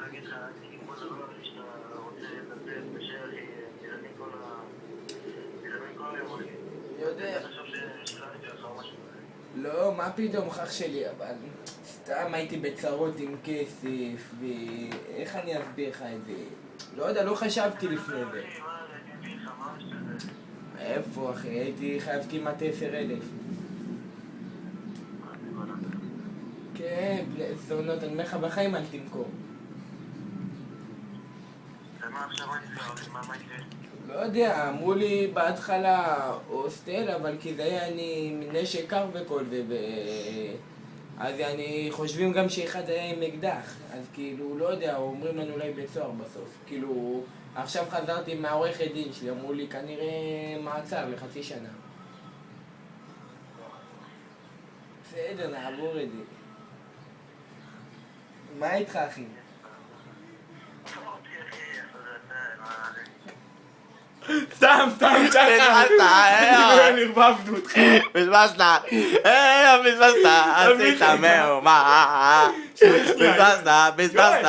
להגיד לך, אם כל דבר שאתה רוצה לטפל בשאר אחי, ילדים כל היום אחי. יודע. אתה חושב ששלחתי לך או משהו כזה? לא, מה פתאום אח שלי, אבל סתם הייתי בצרות עם כסף, ואיך אני אסביר לך את זה? לא יודע, לא חשבתי לפני זה. אחי, מה, אני אביא לך, מה יש לזה? איפה אחי? הייתי חייב כמעט 10,000. כן, זונות, אני אומר לך בחיים אל תמכור. ומה עכשיו אני נסגר אחי, מה יקרה? לא יודע, אמרו לי בהתחלה הוסטל, אבל כי זה היה אני נשק קר וכל זה, אז אני חושבים גם שאחד היה עם אקדח, אז כאילו, לא יודע, אומרים לנו אולי בית סוהר בסוף. כאילו, עכשיו חזרתי מהעורכת דין שלי, אמרו לי כנראה מעצר לחצי שנה. בסדר, נעבור את זה. מה איתך אחי? סתם, שחר, נרבבנו אותך. פספסת, פספסת, עשית מהומה, פספסת.